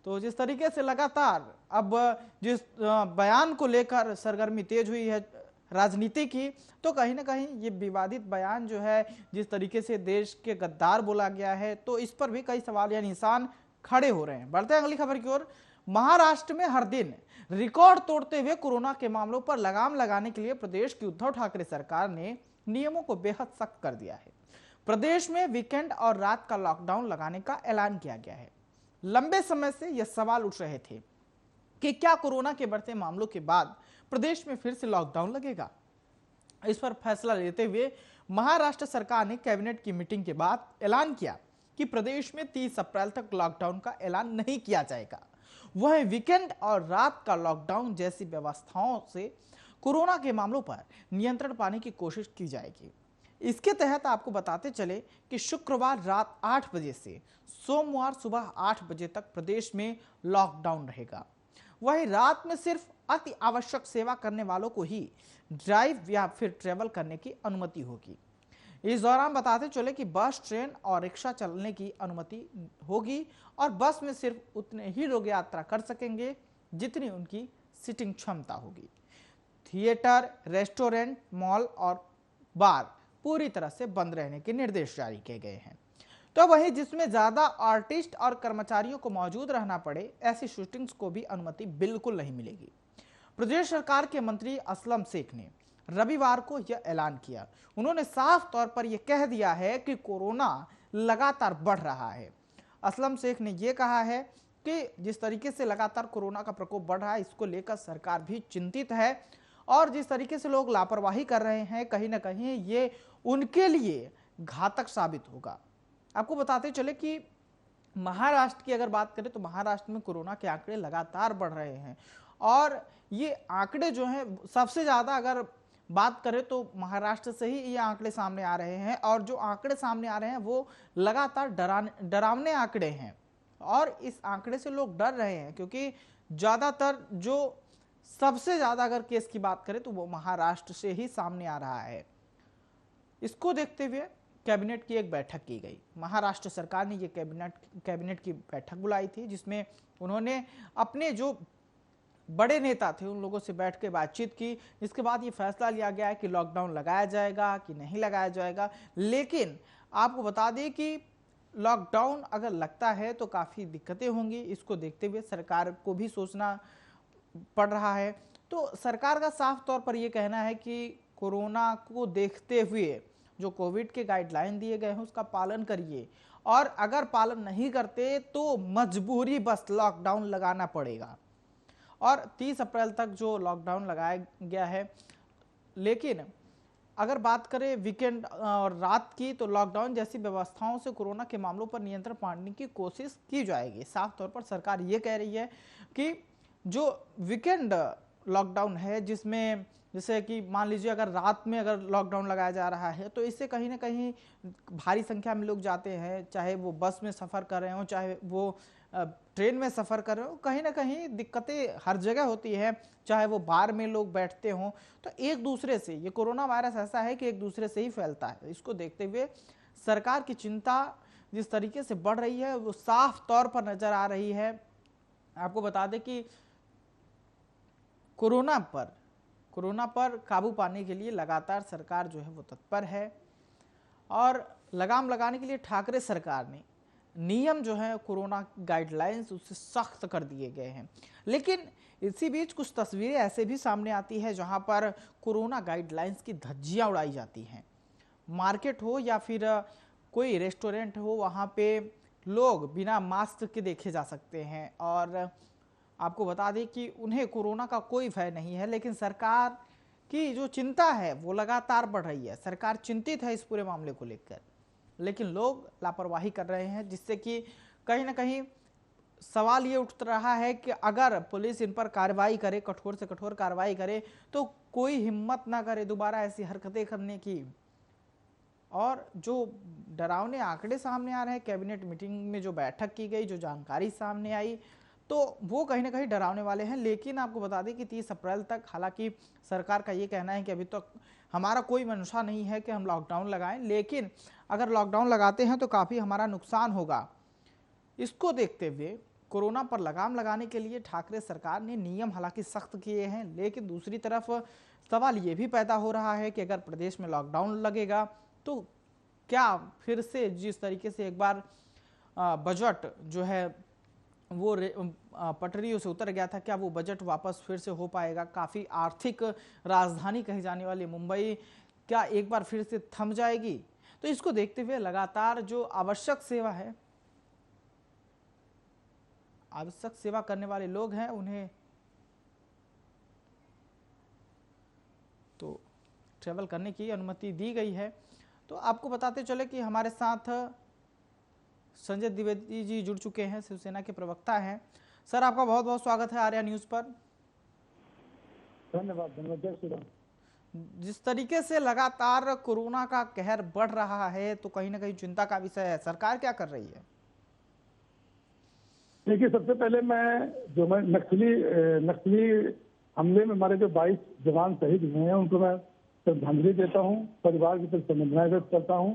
तो जिस तरीके से लगातार अब जिस बयान को लेकर सरगर्मी तेज हुई है राजनीति की, तो कहीं ना कहीं ये विवादित बयान जो है, जिस तरीके से देश के गद्दार बोला गया है, तो इस पर भी कई सवाल या निशान खड़े हो रहे हैं। बढ़ते हैं अगली खबर की ओर। महाराष्ट्र में हर दिन रिकॉर्ड तोड़ते हुए कोरोना के मामलों पर लगाम लगाने के लिए प्रदेश की उद्धव ठाकरे सरकार ने नियमों को बेहद सख्त कर दिया है। प्रदेश में वीकेंड और रात का लॉकडाउन लगाने का ऐलान किया गया है। लंबे समय से यह सवाल उठ रहे थे कि क्या कोरोना के बढ़ते मामलों के बाद प्रदेश में फिर से लॉकडाउन लगेगा। इस पर फैसला लेते हुए महाराष्ट्र सरकार ने कैबिनेट की मीटिंग के बाद ऐलान किया कि प्रदेश में 30 अप्रैल तक लॉकडाउन का ऐलान नहीं किया जाएगा। वह वीकेंड और रात का लॉकडाउन जैसी व्यवस्थाओं से कोरोना के मामलों पर नियंत्रण पाने की कोशिश की जाएगी। इसके तहत आपको बताते चले कि शुक्रवार रात 8 बजे से सोमवार सुबह 8 बजे तक प्रदेश में लॉकडाउन रहेगा। वहीं रात में सिर्फ अति आवश्यक सेवा करने वालों को ही ड्राइव या फिर ट्रेवल करने की अनुमति होगी। इस दौरान बताते चले कि बस, ट्रेन और रिक्शा चलने की अनुमति होगी और बस में सिर्फ उतने ही लोग यात्रा कर सकेंगे जितनी उनकी सीटिंग क्षमता होगी। थिएटर, रेस्टोरेंट, मॉल और बार पूरी तरह से बंद रहने के निर्देश जारी किए गए हैं। तो वहीं जिसमें ज्यादा आर्टिस्ट और कर्मचारियों को मौजूद रहना पड़े, ऐसी शूटिंग्स को भी अनुमति बिल्कुल नहीं मिलेगी। प्रदेश सरकार के मंत्री असलम शेख ने रविवार को यह ऐलान किया। उन्होंने साफ तौर पर यह कह दिया है कि कोरोना लगातार बढ़ रहा है। असलम शेख ने यह कहा है कि जिस तरीके से लगातार कोरोना का प्रकोप बढ़ रहा है, इसको लेकर सरकार भी चिंतित है और जिस तरीके से लोग लापरवाही कर रहे हैं, कहीं ना कहीं ये उनके लिए घातक साबित होगा। आपको बताते चले कि महाराष्ट्र की अगर बात करें तो महाराष्ट्र में कोरोना के आंकड़े लगातार बढ़ रहे हैं और ये आंकड़े जो हैं सबसे ज्यादा अगर बात करें तो महाराष्ट्र से ही ये आंकड़े सामने आ रहे हैं और जो आंकड़े सामने आ रहे हैं वो लगातार डरावने आंकड़े हैं और इस आंकड़े से लोग डर रहे हैं क्योंकि ज्यादातर जो सबसे ज्यादा अगर केस की बात करें तो वो महाराष्ट्र से ही सामने आ रहा है। इसको देखते हुए कैबिनेट की एक बैठक की गई। महाराष्ट्र सरकार ने ये कैबिनेट की बैठक बुलाई थी जिसमें उन्होंने अपने जो बड़े नेता थे उन लोगों से बैठ के बातचीत की। इसके बाद ये फैसला लिया गया है कि लॉकडाउन लगाया जाएगा कि नहीं लगाया जाएगा। लेकिन आपको बता दें कि लॉकडाउन अगर लगता है तो काफ़ी दिक्कतें होंगी। इसको देखते हुए सरकार को भी सोचना पड़ रहा है। तो सरकार का साफ तौर पर यह कहना है कि कोरोना को देखते हुए जो कोविड के गाइडलाइन दिए गए हैं उसका पालन करिए और अगर पालन नहीं करते तो मजबूरी बस लॉकडाउन लगाना पड़ेगा। और 30 अप्रैल तक जो लॉकडाउन लगाया गया है, लेकिन अगर बात करें वीकेंड और रात की तो लॉकडाउन जैसी व्यवस्थाओं से कोरोना के मामलों पर नियंत्रण पाने की कोशिश की जाएगी। साफ तौर पर सरकार ये कह रही है कि जो वीकेंड लॉकडाउन है जिसमें जैसे कि मान लीजिए अगर रात में अगर लॉकडाउन लगाया जा रहा है तो इससे कहीं ना कहीं भारी संख्या में लोग जाते हैं, चाहे वो बस में सफ़र कर रहे हो चाहे वो ट्रेन में सफ़र कर रहे हो, कहीं ना कहीं दिक्कतें हर जगह होती है। चाहे वो बार में लोग बैठते हों तो एक दूसरे से ये कोरोना वायरस ऐसा है कि एक दूसरे से ही फैलता है। इसको देखते हुए सरकार की चिंता जिस तरीके से बढ़ रही है वो साफ तौर पर नज़र आ रही है। आपको बता दें कि कोरोना पर काबू पाने के लिए लगातार सरकार जो है वो तत्पर है और लगाम लगाने के लिए ठाकरे सरकार ने नियम जो है कोरोना गाइडलाइंस उससे सख्त कर दिए गए हैं। लेकिन इसी बीच कुछ तस्वीरें ऐसे भी सामने आती है जहां पर कोरोना गाइडलाइंस की धज्जियां उड़ाई जाती हैं। मार्केट हो या फिर कोई रेस्टोरेंट हो, वहां पे लोग बिना मास्क के देखे जा सकते हैं और आपको बता दें कि उन्हें कोरोना का कोई भय नहीं है। लेकिन सरकार की जो चिंता है वो लगातार बढ़ रही है। सरकार चिंतित है इस पूरे मामले को लेकर, लेकिन लोग लापरवाही कर रहे हैं जिससे कि कहीं ना कहीं सवाल ये उठ रहा है कि अगर पुलिस इन पर कार्रवाई करे, कठोर से कठोर कार्रवाई करे, तो कोई हिम्मत ना करे दोबारा ऐसी हरकतें करने की। और जो डरावने आंकड़े सामने आ रहे हैं, कैबिनेट मीटिंग में जो बैठक की गई, जो जानकारी सामने आई, तो वो कहीं ना कहीं डरावने वाले हैं। लेकिन आपको बता दें कि 30 अप्रैल तक, हालांकि सरकार का ये कहना है कि अभी तक हमारा कोई मंशा नहीं है कि हम लॉकडाउन लगाएं, लेकिन अगर लॉकडाउन लगाते हैं तो काफ़ी हमारा नुकसान होगा। इसको देखते हुए कोरोना पर लगाम लगाने के लिए ठाकरे सरकार ने नियम हालांकि सख्त किए हैं, लेकिन दूसरी तरफ सवाल ये भी पैदा हो रहा है कि अगर प्रदेश में लॉकडाउन लगेगा तो क्या फिर से जिस तरीके से एक बार बजट जो है वो पटरियों से उतर गया था, क्या वो बजट वापस फिर से हो पाएगा? काफ़ी आर्थिक राजधानी कही जाने वाली मुंबई क्या एक बार फिर से थम जाएगी? तो इसको देखते हुए लगातार जो आवश्यक सेवा है, आवश्यक सेवा करने वाले लोग हैं, उन्हें तो ट्रेवल करने की अनुमति दी गई है। तो आपको बताते चले कि हमारे साथ संजय द्विवेदी जी जुड़ चुके हैं, शिवसेना के प्रवक्ता हैं। सर, आपका बहुत बहुत स्वागत है आर्या न्यूज पर। धन्यवाद। जय श्री राम। जिस तरीके से लगातार कोरोना का कहर बढ़ रहा है तो कहीं ना कहीं चिंता का विषय है, सरकार क्या कर रही है? देखिए, सबसे पहले मैं नक्सली हमले में हमारे जो 22 जवान शहीद हुए हैं उनको मैं श्रद्धांजलि देता हूं, परिवार की तरफ संवेदनाएं व्यक्त करता हूं।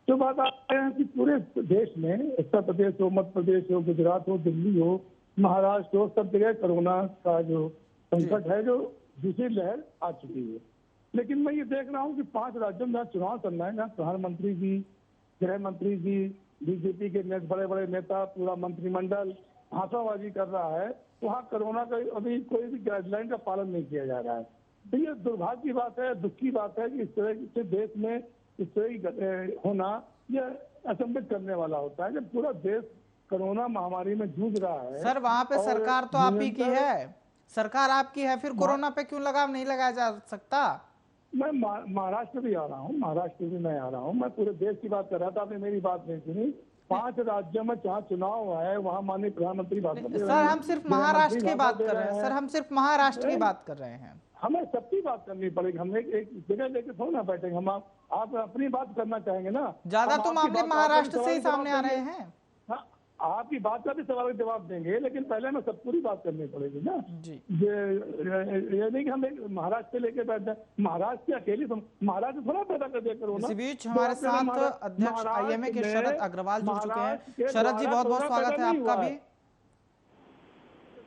जो बात आते हैं कि पूरे देश में, उत्तर प्रदेश हो, मध्य प्रदेश हो, गुजरात हो, दिल्ली हो, महाराष्ट्र हो, सब जगह कोरोना का जो संकट है, जो दूसरी लहर आ चुकी है। लेकिन मैं ये देख रहा हूँ कि 5 राज्यों में जहाँ चुनाव चल रहे हैं, जहाँ प्रधानमंत्री जी, गृह मंत्री जी, बीजेपी के बड़े बड़े नेता, पूरा मंत्रिमंडल भाषाबाजी कर रहा है, वहाँ कोरोना का अभी कोई भी गाइडलाइन का पालन नहीं किया जा रहा है। तो ये दुर्भाग्य की बात है, दुख की बात है कि इस तरह से देश में इस तरह की होना यह अचंभित करने वाला होता है जब पूरा देश कोरोना महामारी में जूझ रहा है। सर, वहाँ पे सरकार तो आप ही की है, सरकार आपकी है, फिर कोरोना पे क्यों लगाम नहीं लगाया जा सकता? मैं महाराष्ट्र भी आ रहा हूँ, महाराष्ट्र भी मैं आ रहा हूँ। मैं पूरे देश की बात कर रहा था, आपने मेरी बात नहीं सुनी। 5 राज्यों में जहाँ चुनाव हुआ है वहाँ माननीय प्रधानमंत्री भाषण दे रहे हैं। सर, हम सिर्फ महाराष्ट्र की बात कर रहे हैं। सर, हम सिर्फ महाराष्ट्र की बात कर रहे हैं। हमें सबकी बात करनी पड़ेगी। हम एक जगह लेके थोड़ा ना बैठेंगे। हम आप अपनी बात करना चाहेंगे ना। ज्यादा तो मामले महाराष्ट्र से ही सामने आ रहे हैं। आपकी बात का भी सवाल का जवाब देंगे, लेकिन पहले हमें सब पूरी बात करनी पड़ेगी ना जी। ये नहीं कि हम एक महाराष्ट्र से लेके बैठ जाए। महाराष्ट्र की अकेली महाराष्ट्र थोड़ा पैदा कर दिया करो ना। इसी बीच हमारे साथ अध्यक्ष आईएमए के शरद अग्रवाल जुड़ चुके हैं। शरद जी, बहुत बहुत स्वागत है आपका भी।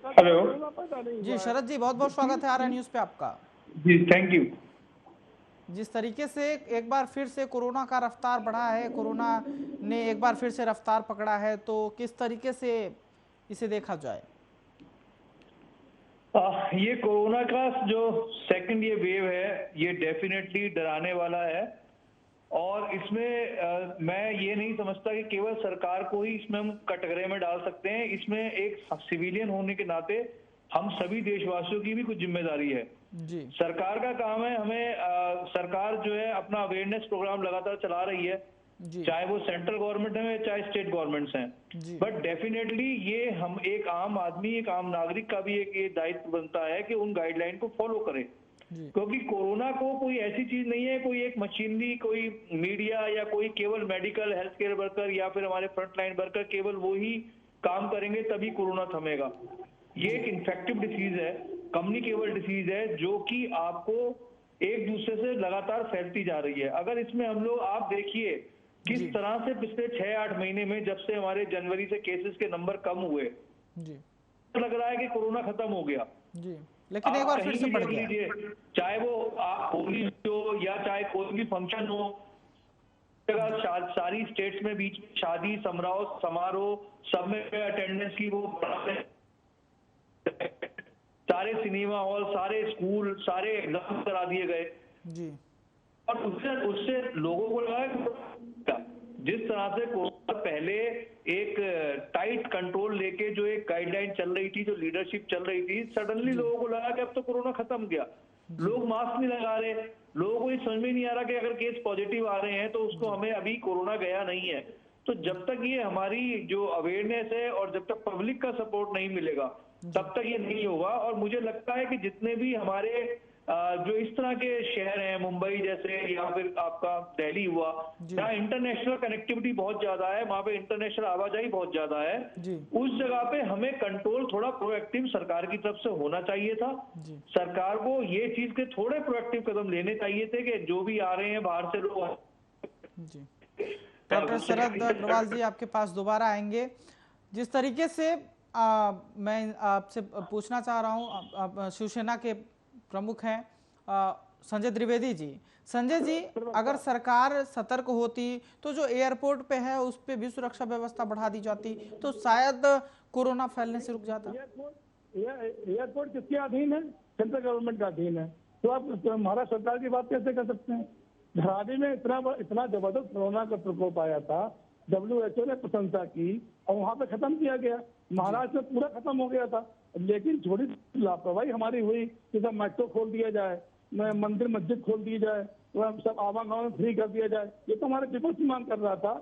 हेलो जी शरद जी, बहुत बहुत स्वागत है आर्या न्यूज पे आपका। जी, थैंक यू। जिस तरीके से एक बार फिर से कोरोना का रफ्तार बढ़ा है, कोरोना ने एक बार फिर से रफ्तार पकड़ा है, तो किस तरीके से इसे देखा जाए? ये कोरोना का जो सेकंड ये वेव है, ये डेफिनेटली डराने वाला है। और इसमें मैं ये नहीं समझता कि केवल सरकार को ही इसमें हम कटघरे में डाल सकते हैं। इसमें एक सिविलियन होने के नाते हम सभी देशवासियों की भी कुछ जिम्मेदारी है जी। सरकार का काम है, हमें सरकार जो है अपना अवेयरनेस प्रोग्राम लगातार चला रही है, चाहे वो सेंट्रल गवर्नमेंट है चाहे स्टेट गवर्नमेंट्स हैं। बट डेफिनेटली ये हम एक आम आदमी, एक आम नागरिक का भी एक ये दायित्व बनता है कि उन गाइडलाइन को फॉलो करें। क्योंकि कोरोना को कोई ऐसी चीज नहीं है, कोई एक मशीनरी, कोई मीडिया या कोई केवल मेडिकल हेल्थ केयर वर्कर या फिर हमारे फ्रंट लाइन वर्कर केवल वो ही काम करेंगे तभी कोरोना थमेगा। ये एक इन्फेक्टिव डिसीज है, कम्युनिकेबल डिसीज है, जो कि आपको एक दूसरे से लगातार फैलती जा रही है। अगर इसमें हम लोग, आप देखिए किस तरह से पिछले 6-8 महीने में जब से हमारे जनवरी से केसेस के नंबर कम हुए, लग रहा है कि कोरोना खत्म हो गया जी, लेकिन एक बार फिर से बढ़ गया। चाहे वो होली हो या चाहे कोई भी फंक्शन हो, सारी स्टेट्स में बीच में शादी समारोह सब में अटेंडेंस की वो सारे सिनेमा हॉल, सारे स्कूल, सारे एग्जाम करा दिए गए जी। और उससे लोगों को लगा जिस तरह से कोरोना पहले एक टाइट कंट्रोल लेके जो एक गाइडलाइन चल रही थी, जो लीडरशिप चल रही थी, सडनली लोगों को लगा कि अब तो कोरोना खत्म गया। लोग मास्क नहीं लगा रहे, लोगों को ये समझ में नहीं आ रहा कि अगर केस पॉजिटिव आ रहे हैं तो उसको हमें अभी कोरोना गया नहीं है। तो जब तक ये हमारी जो अवेयरनेस है और जब तक पब्लिक का सपोर्ट नहीं मिलेगा तब तक ये नहीं होगा। और मुझे लगता है कि जितने भी हमारे जो इस तरह के शहर हैं, मुंबई जैसे या फिर आपका दिल्ली हुआ, जहाँ इंटरनेशनल कनेक्टिविटी बहुत ज्यादा है, वहां पे इंटरनेशनल आवाजाही बहुत ज्यादा है, उस जगह पे हमें कंट्रोल थोड़ा प्रोएक्टिव सरकार की तरफ से होना चाहिए था। सरकार को ये चीज के थोड़े प्रोएक्टिव कदम लेने चाहिए थे कि जो भी आ रहे हैं बाहर से लोग। डॉक्टर शरद अग्रवाल जी, आपके पास दोबारा आएंगे। जिस तरीके से मैं आपसे पूछना चाह रहा हूँ, आप शिवसेना के प्रमुख हैं संजय त्रिवेदी जी। संजय जी, अगर सरकार सतर्क होती तो जो एयरपोर्ट पे है उस पे भी सुरक्षा व्यवस्था बढ़ा दी जाती तो शायद कोरोना फैलने से रुक जाता। एयरपोर्ट किसके अधीन है? सेंट्रल गवर्नमेंट का अधीन है। तो आप महाराष्ट्र सरकार की बात कैसे कर सकते हैं? धरावी में इतना जबरदस्त कोरोना का प्रकोप आया था, WHO ने प्रशंसा की और वहां पे खत्म किया गया। महाराष्ट्र में पूरा खत्म हो गया था, लेकिन थोड़ी लापरवाही हमारी हुई कि सब मेट्रो खोल दिया जाए, मंदिर मस्जिद खोल दी जाए, तो सब आवागमन फ्री कर दिया जाए। ये तो हमारे विपक्ष की मांग कर रहा था।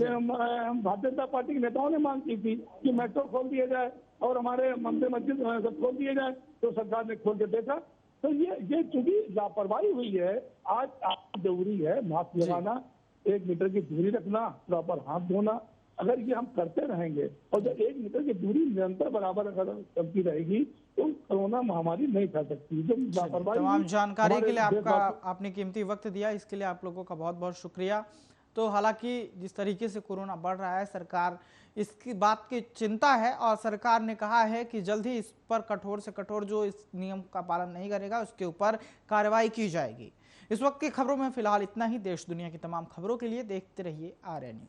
हम भारतीय जनता पार्टी के नेताओं ने मांग की थी कि मेट्रो खोल दिया जाए और हमारे मंदिर मस्जिद सब खोल दिए जाए, तो सरकार ने खोल के देखा। तो ये चूंकि लापरवाही हुई है। आज जरूरी है मास्क लगाना, 1 मीटर की दूरी रखना, प्रॉपर हाथ धोना। अगर ये हम करते रहेंगे और जो 1 मीटर की दूरी निरंतर बराबर अगर चलती रहेगी तो कोरोना महामारी नहीं फैल सकती। जो लापरवाही, तमाम जानकारी के लिए आपने कीमती वक्त दिया, इसके लिए आप लोगों का बहुत बहुत शुक्रिया। तो हालांकि जिस तरीके से कोरोना बढ़ रहा है, सरकार इसकी बात की चिंता है और सरकार ने कहा है कि जल्द ही इस पर कठोर से कठोर जो इस नियम का पालन नहीं करेगा उसके ऊपर कार्रवाई की जाएगी। इस वक्त की खबरों में फिलहाल इतना ही। देश दुनिया की तमाम खबरों के लिए देखते रहिए आर्या न्यूज।